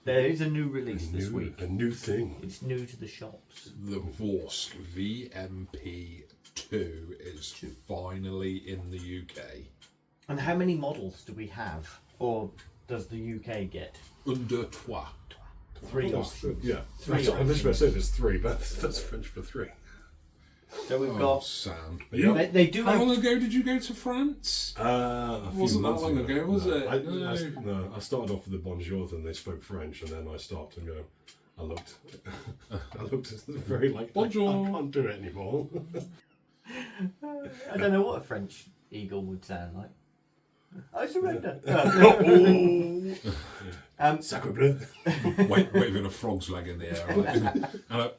There is a new release this week. A new thing. It's new to the shops. The Vorsk VMP-2 is finally in the UK. And how many models do we have? Or does the UK get? Under trois. 3 options. Yeah. Three I was about to say there's 3, but that's French for 3. So we've got... Sound. They do How have... long ago did you go to France? Wasn't that long ago, was it? I started off with the Bonjour, and they spoke French, and then I stopped and go. I looked very like Bonjour. I can't do it anymore. I don't know what a French eagle would sound like. I surrender. Sacre bleu. Waving a frog's leg in the air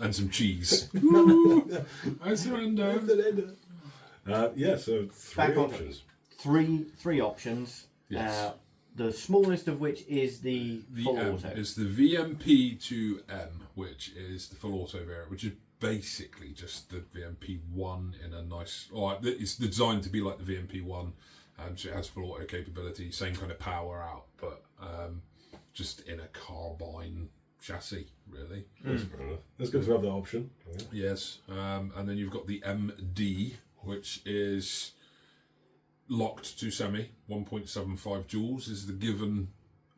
and some cheese. Ooh, I surrender. So 3 options. Three options. Yes. The smallest of which is the full auto. It's the VMP-2M, which is the full auto variant, which is basically just the VMP-1 in a nice... it's designed to be like the VMP-1, so it has full auto capability, same kind of power out, but just in a carbine chassis, really. It's good to have that option. Yes, and then you've got the MD, which is locked to semi, 1.75 joules is the given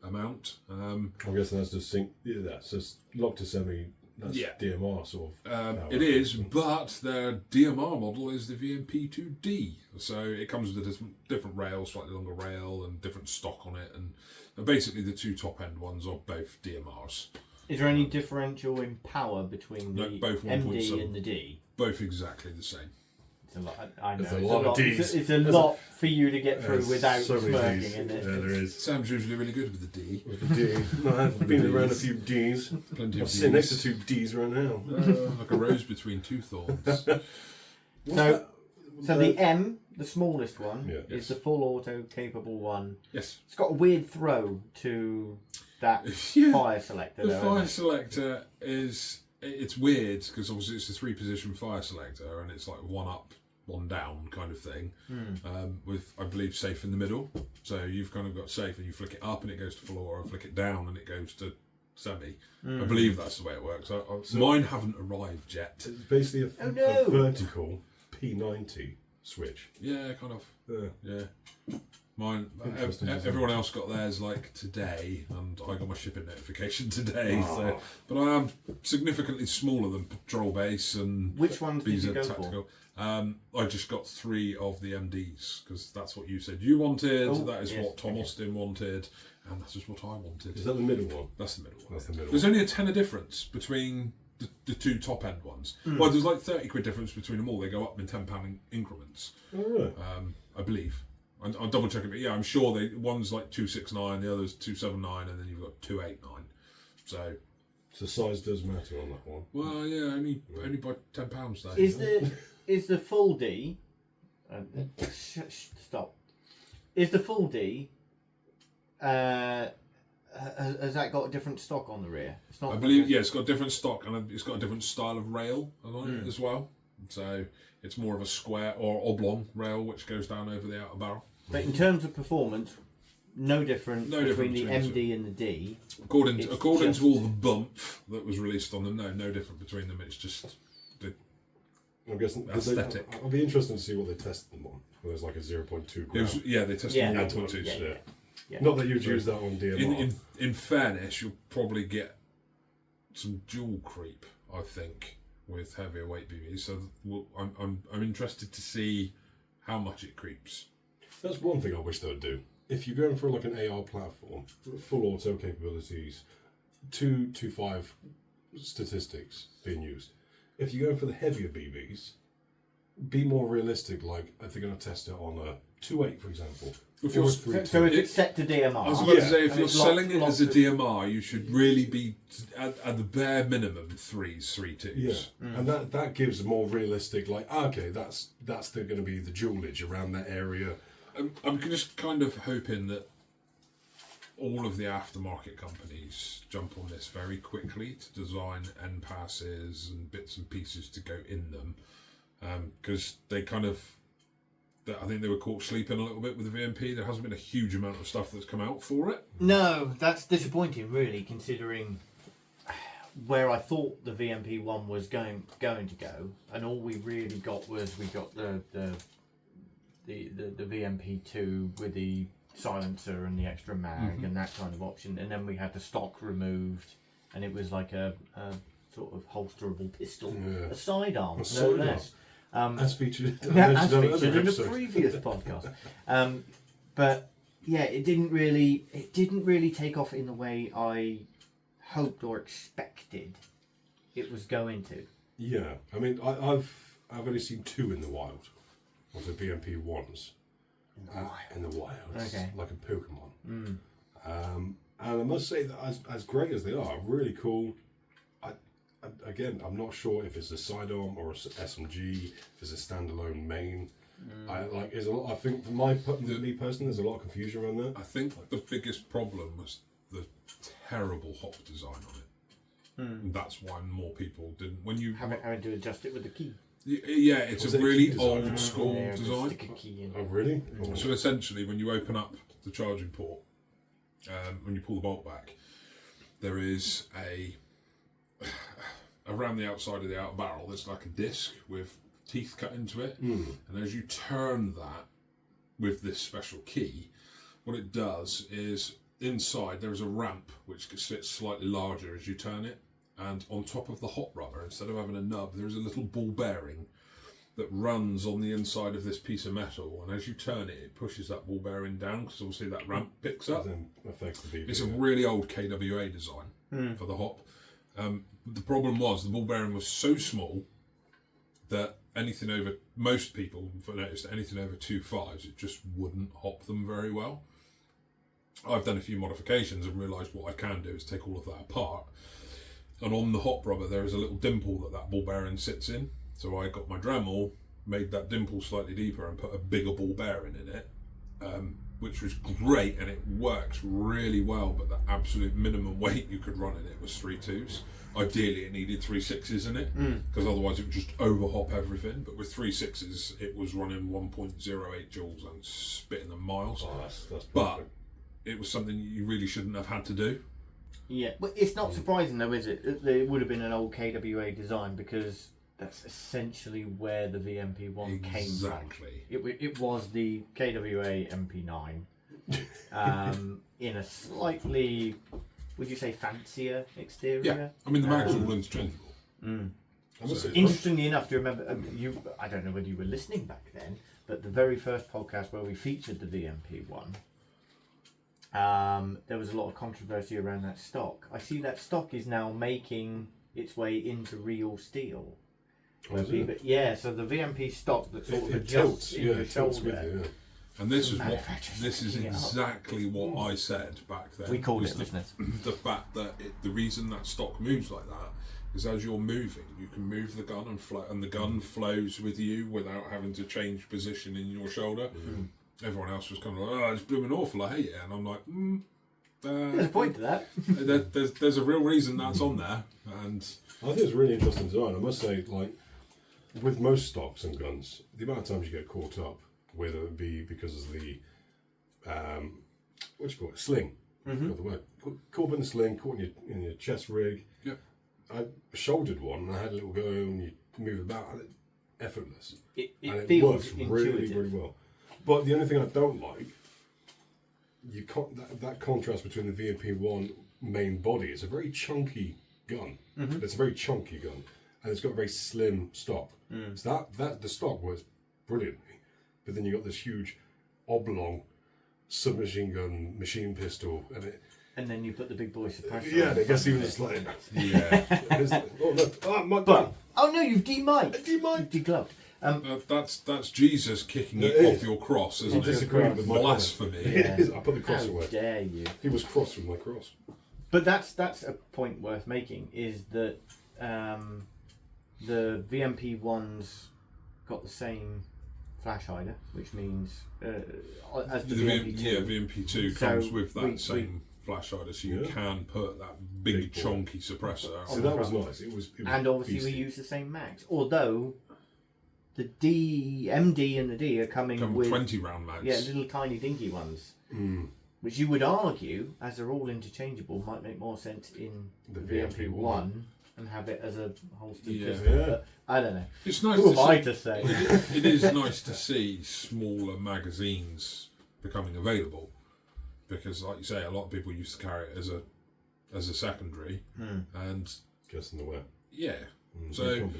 amount. I'm guessing that's just that's just locked to semi. That's DMR sort of. It is, but their DMR model is the VMP-2D, so it comes with a different rail, slightly longer rail, and different stock on it, and basically the 2 top end ones are both DMRs. Is there any differential in power between the both MD and the D? Both exactly the same. It's a lot. I know. It's a lot of Ds. It's a lot for you to get through without so smirking, Ds. isn't it? Yeah, there is. Sam's usually really good with the D. With the D. No, I've been around a few Ds. Plenty I'm of sitting Ds. next to 2 Ds right now. Like a rose between 2 thorns. So the M, the smallest one, Yeah. is the full auto capable one. Yes. It's got a weird throw to that Yeah. fire selector. The though, fire isn't selector it's weird because obviously it's a 3-position fire selector and it's like 1 up, 1 down kind of thing, with I believe safe in the middle. So you've kind of got safe and you flick it up and it goes to full auto, flick it down and it goes to semi. I believe that's the way it works. Mine haven't arrived yet. It's basically a vertical P90 switch. Yeah, kind of. Yeah. Mine. Everyone else got theirs like today, and I got my shipping notification today. So, but I am significantly smaller than Patrol Base and Which ones did you go Tactical. I just got 3 of the MDs because that's what you said you wanted. That is what Tom Austin wanted, and that's just what I wanted. Is that the middle one? That's the middle one. That's the middle. There's only a tenner difference between the 2 top end ones. Well, there's like 30 quid difference between them all. They go up in £10 increments. Oh, really? I believe. I'll double check it, but yeah, I'm sure one's like 269, the other's 279, and then you've got 289. So size does matter on that one. Well, yeah, only by £10 though. Is the full D? Stop. Is the full D? Has that got a different stock on the rear? It's not. I believe it's got a different stock and it's got a different style of rail on it as well. So it's more of a square or oblong rail which goes down over the outer barrel. But in terms of performance, no different between the between MD and the D. According to all the bump that was released on them, no different between them. It's just the aesthetic. I'll be interested to see what they tested them on. There's like a 0.2 gram. They tested them on 1.2. Yeah. Not that you'd use that on DMR. In fairness, you'll probably get some dual creep, I think, with heavier weight BBs. So I'm interested to see how much it creeps. That's one thing I wish they would do. If you're going for like an AR platform, full auto capabilities, 2.25 statistics being used. If you're going for the heavier BBs, be more realistic. Like if they're going to test it on a 2.8, for example. So if it's set to DMR. I was about to say, if you're selling it as a DMR, you should really be at the bare minimum 3.2s. Yeah, and that gives a more realistic. Like, okay, that's going to be the jewelage around that area. I'm just kind of hoping that all of the aftermarket companies jump on this very quickly to design end passes and bits and pieces to go in them, because they kind of I think they were caught sleeping a little bit with the VMP. There hasn't been a huge amount of stuff that's come out for it. No, that's disappointing, really, considering where I thought the VMP1 was going to go, and all we really got was the VMP2 with the silencer and the extra mag and that kind of option, and then we had the stock removed, and it was like a sort of holsterable pistol, a sidearm, no less. As featured, as featured in a previous podcast. But yeah, it didn't really take off in the way I hoped or expected it was going to. Yeah, I mean, I've only seen 2 in the wild of the VMP ones. In the wild, okay. Like a Pokemon. And I must say that as great as they are, really cool. Again, I'm not sure if it's a sidearm or a SMG, if it's a standalone main. There's a lot. I think for me personally, there's a lot of confusion around that. I think the biggest problem was the terrible hop design on it. And that's why more people didn't. When you having to adjust it with the key. Yeah, it's a really old school design. Stick a key in. Oh, really? Oh. So essentially, when you open up the charging port, when you pull the bolt back, there is around the outside of the outer barrel, there's like a disc with teeth cut into it. And as you turn that with this special key, what it does is inside there is a ramp which gets slightly larger as you turn it. And on top of the hot rubber, instead of having a nub, there is a little ball bearing that runs on the inside of this piece of metal. And as you turn it, it pushes that ball bearing down because obviously that ramp picks up. Then affects the BB. It's a really old KWA design for the hop. The problem was the ball bearing was so small that most people noticed that anything over 2.5s, it just wouldn't hop them very well. I've done a few modifications and realised what I can do is take all of that apart. And on the hop rubber, there is a little dimple that ball bearing sits in. So I got my Dremel, made that dimple slightly deeper and put a bigger ball bearing in it, which was great, and it works really well, but the absolute minimum weight you could run in it was 3.2s. Ideally, it needed 3.6s in it, because otherwise it would just overhop everything. But with 3.6s, it was running 1.08 joules and spitting them miles. Oh, that's but it was something you really shouldn't have had to do. Yeah, but it's not surprising though, is it? It would have been an old KWA design because that's essentially where the VMP1 came from. It was the KWA MP9 in a slightly, would you say, fancier exterior? Yeah, I mean the mag's all interchangeable. Interestingly enough, do you remember? I don't know whether you were listening back then, but the very first podcast where we featured the VMP1. There was a lot of controversy around that stock. I see that stock is now making its way into real steel. Oh, Yeah, so the VMP stock that sort of tilts, adjusts in your shoulder. And this is exactly what I said back then. We called it business. The fact that the reason that stock moves like that is as you're moving, you can move the gun and the gun flows with you without having to change position in your shoulder. Everyone else was kind of like, oh, it's blooming awful, I hate it. And I'm like, there's a point to that. there's a real reason that's on there. And I think it's a really interesting design. I must say, like, with most stocks and guns, the amount of times you get caught up, whether it be because of the, what do you call it, sling. Got the word. Caught in the sling, caught in your chest rig. Yeah. I shouldered one and I had a little go and you move about, and effortless. It feels works really, really well. But the only thing I don't like, that contrast between the VMP1 main body. It's a very chunky gun. It's a very chunky gun, and it's got a very slim stock. So that the stock works brilliantly, but then you got this huge oblong submachine gun machine pistol, and then you put the big boy suppressor. Yeah, I guess even just like oh no, you've demiked. Demiked. Degloved. That's Jesus kicking it off your cross, isn't it? Disagreeing with my blasphemy. It is. I put the cross away. How dare you? He was cross with my cross. But that's a point worth making, is that the VMP1's got the same flash hider, which means as the VMP2. Yeah, VMP2 comes with that same flash hider, so you can put that big chunky suppressor. So that was nice. It was and obviously beastly. we use the same mags, although the MD and the D are coming with 20 round mounts. Yeah, little tiny dinky ones. Which you would argue, as they're all interchangeable, might make more sense in the VMP-1 and have it as a holstered pistol. Yeah. But I don't know. It's nice Who am I to say? It is nice to see smaller magazines becoming available, because, like you say, a lot of people used to carry it as a secondary, and gets in the way. Yeah. So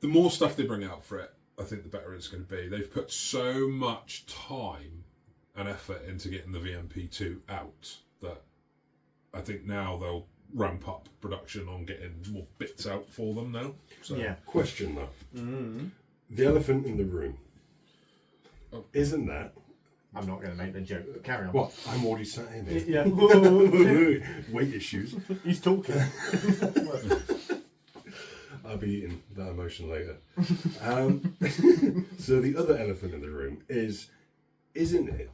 the more stuff they bring out for it, I think the better it's going to be. They've put so much time and effort into getting the VMP-2 out that I think now they'll ramp up production on getting more bits out for them now. So. Yeah. Question though. The elephant in the room. Isn't that... I'm not going to make the joke, but carry on. What? I'm already sat in there. Yeah. Weight issues. He's talking. I'll be eating that emotion later. So the other elephant in the room isn't it?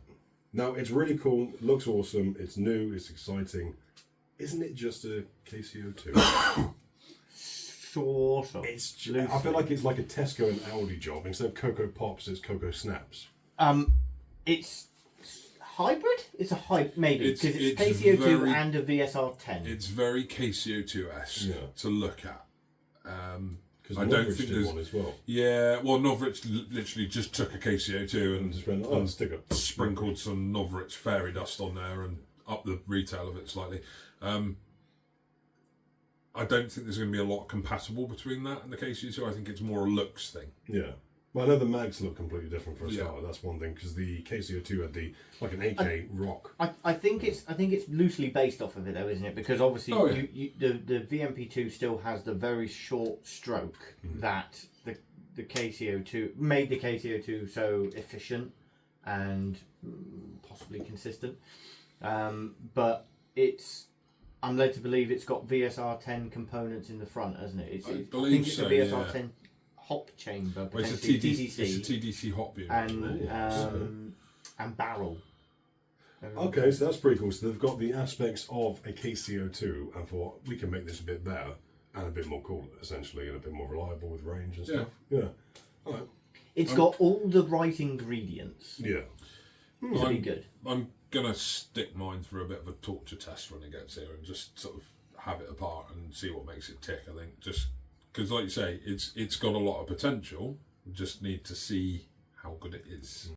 Now, it's really cool, looks awesome, it's new, it's exciting. Isn't it just a KCO2? Sort of. I feel like it's like a Tesco and Aldi job. Instead of Cocoa Pops, it's Cocoa Snaps. It's hybrid? It's a hybrid, maybe, because it's KCO2 and a VSR10. It's very KCO2-esque to look at. Because I don't think there's one as well. Yeah, well, Novrich literally just took a KCO2 and just went, stick up. Sprinkled some Novrich fairy dust on there and up the retail of it slightly. I don't think there's going to be a lot compatible between that and the KCO2. I think it's more a looks thing. Yeah. Well, I know the mags look completely different for a start. That's one thing, because the KCO2 had an AK rock. I think it's loosely based off of it though, isn't it? Because obviously the VMP2 still has the very short stroke that the KCO2 made the KCO2 so efficient and possibly consistent. But I'm led to believe it's got VSR10 components in the front, hasn't it? I think it's a VSR10 hop chamber, potentially TDC. It's a TDC hop unit. And barrel. Okay, so that's pretty cool. So they've got the aspects of a KCO2 and thought, we can make this a bit better and a bit more cooler, essentially, and a bit more reliable with range and stuff. Yeah. All right. It's got all the right ingredients. Yeah. To be good. I'm going to stick mine through a bit of a torture test when it gets here and just sort of have it apart and see what makes it tick, I think. Just because, like you say, it's got a lot of potential. We just need to see how good it is.